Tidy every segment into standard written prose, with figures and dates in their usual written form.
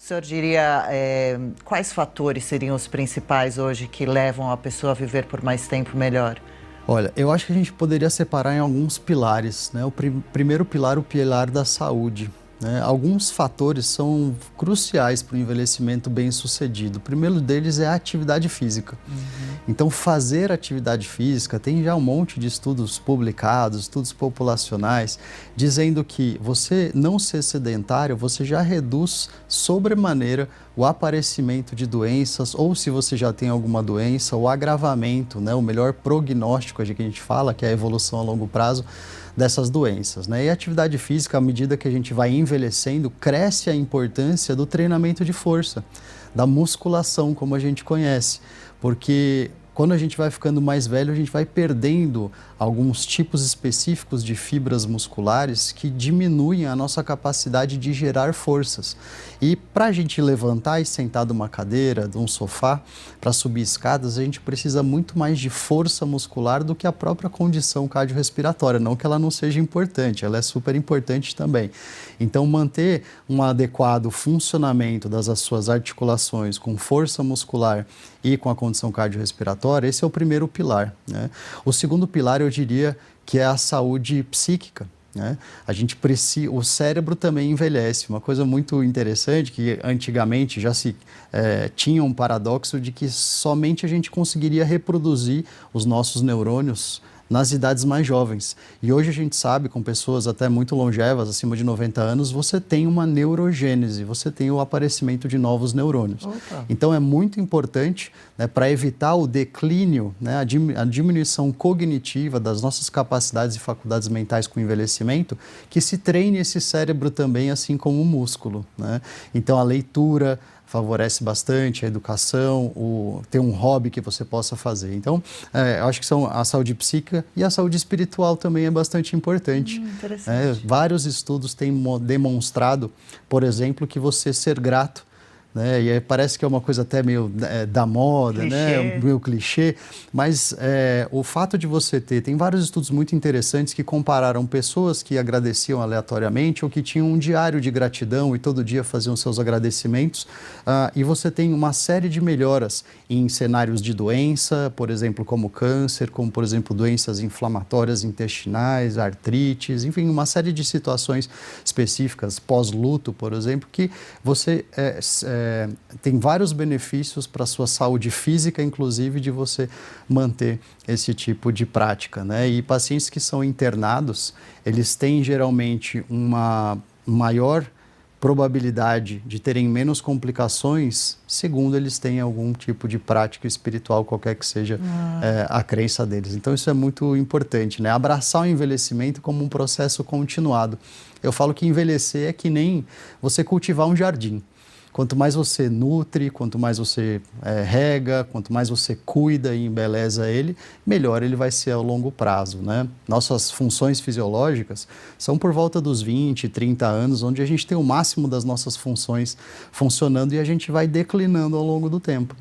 senhor diria, quais fatores seriam os principais hoje que levam a pessoa a viver por mais tempo melhor? Olha, eu acho que a gente poderia separar em alguns pilares, né? O primeiro pilar, o pilar da saúde, né? Alguns fatores são cruciais para o envelhecimento bem-sucedido. O primeiro deles é a atividade física. Então, fazer atividade física, tem já um monte de estudos publicados, estudos populacionais, dizendo que você não ser sedentário, você já reduz sobremaneira o aparecimento de doenças, ou se você já tem alguma doença, o agravamento, né? O melhor prognóstico que a gente fala, que é a evolução a longo prazo dessas doenças, né? E a atividade física, à medida que a gente vai envelhecendo, cresce a importância do treinamento de força, da musculação, como a gente conhece, porque quando a gente vai ficando mais velho, a gente vai perdendo alguns tipos específicos de fibras musculares que diminuem a nossa capacidade de gerar forças. E para a gente levantar e sentar de uma cadeira, de um sofá, para subir escadas, a gente precisa muito mais de força muscular do que a própria condição cardiorrespiratória. Não que ela não seja importante, ela é super importante também. Então, manter um adequado funcionamento das suas articulações com força muscular e com a condição cardiorrespiratória, esse é o primeiro pilar, né? O segundo pilar, eu diria, que é a saúde psíquica, né? O cérebro também envelhece. Uma coisa muito interessante, que antigamente já se tinha um paradoxo de que somente a gente conseguiria reproduzir os nossos neurônios nas idades mais jovens. E hoje a gente sabe, com pessoas até muito longevas, acima de 90 anos, você tem uma neurogênese, você tem o aparecimento de novos neurônios. Opa. Então é muito importante, né, para evitar o declínio, né, a diminuição cognitiva das nossas capacidades e faculdades mentais com o envelhecimento, que se treine esse cérebro também, assim como o músculo, né? Então a leitura favorece bastante a educação, ter um hobby que você possa fazer. Então, eu acho que são a saúde psíquica e a saúde espiritual também é bastante importante. Interessante. Vários estudos têm demonstrado, por exemplo, que você ser grato, né? E aí parece que é uma coisa até meio da moda, né? Meio clichê, mas o fato de você tem vários estudos muito interessantes que compararam pessoas que agradeciam aleatoriamente ou que tinham um diário de gratidão e todo dia faziam seus agradecimentos, e você tem uma série de melhoras em cenários de doença, por exemplo, como câncer, como, por exemplo, doenças inflamatórias intestinais, artrites, enfim, uma série de situações específicas, pós-luto, por exemplo, que você tem vários benefícios para a sua saúde física, inclusive, de você manter esse tipo de prática, né? E pacientes que são internados, eles têm geralmente uma maior probabilidade de terem menos complicações, segundo eles têm algum tipo de prática espiritual, qualquer que seja a crença deles. Então isso é muito importante, né? Abraçar o envelhecimento como um processo continuado. Eu falo que envelhecer é que nem você cultivar um jardim. Quanto mais você nutre, quanto mais você rega, quanto mais você cuida e embeleza ele, melhor ele vai ser ao longo prazo, né? Nossas funções fisiológicas são por volta dos 20, 30 anos, onde a gente tem o máximo das nossas funções funcionando e a gente vai declinando ao longo do tempo.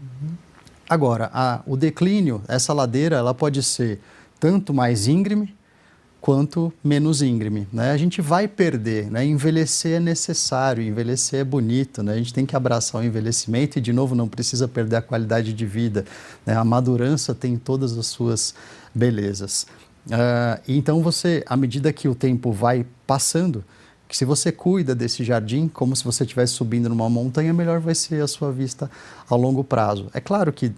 Agora, o declínio, essa ladeira, ela pode ser tanto mais íngreme, quanto menos íngreme, né? A gente vai perder, né? Envelhecer é necessário, envelhecer é bonito, né? A gente tem que abraçar o envelhecimento e, de novo, não precisa perder a qualidade de vida, né? A madurança tem todas as suas belezas. Então, à medida que o tempo vai passando, que se você cuida desse jardim, como se você estivesse subindo numa montanha, melhor vai ser a sua vista ao longo prazo. É claro que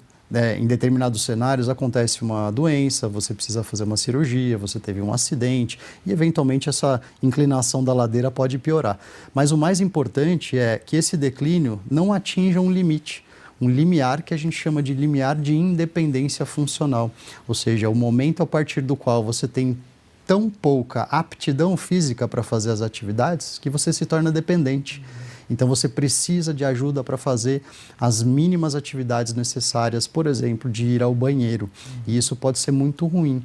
em determinados cenários acontece uma doença, você precisa fazer uma cirurgia, você teve um acidente e eventualmente essa inclinação da ladeira pode piorar. Mas o mais importante é que esse declínio não atinja um limite, um limiar que a gente chama de limiar de independência funcional, ou seja, o momento a partir do qual você tem tão pouca aptidão física para fazer as atividades que você se torna dependente. Então, você precisa de ajuda para fazer as mínimas atividades necessárias, por exemplo, de ir ao banheiro. E isso pode ser muito ruim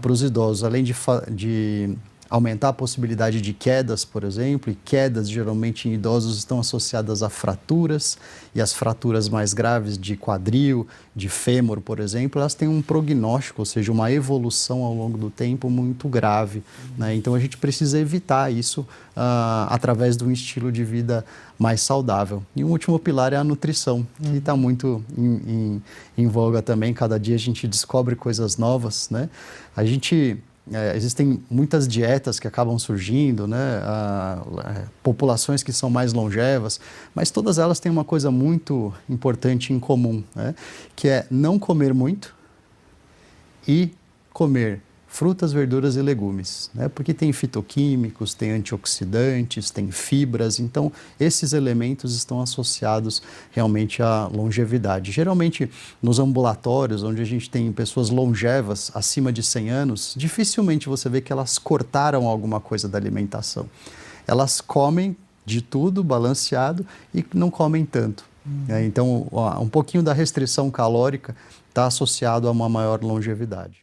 para os idosos. Além de aumentar a possibilidade de quedas, por exemplo, e quedas geralmente em idosos estão associadas a fraturas, e as fraturas mais graves de quadril, de fêmur, por exemplo, elas têm um prognóstico, ou seja, uma evolução ao longo do tempo muito grave, né? Então a gente precisa evitar isso através de um estilo de vida mais saudável. E o último pilar é a nutrição, que está muito em voga também. Cada dia a gente descobre coisas novas, né? Existem muitas dietas que acabam surgindo, né? Populações que são mais longevas, mas todas elas têm uma coisa muito importante em comum, né? Que é não comer muito e comer frutas, verduras e legumes, né? Porque tem fitoquímicos, tem antioxidantes, tem fibras, então esses elementos estão associados realmente à longevidade. Geralmente nos ambulatórios, onde a gente tem pessoas longevas acima de 100 anos, dificilmente você vê que elas cortaram alguma coisa da alimentação. Elas comem de tudo, balanceado, e não comem tanto. Então, um pouquinho da restrição calórica está associado a uma maior longevidade.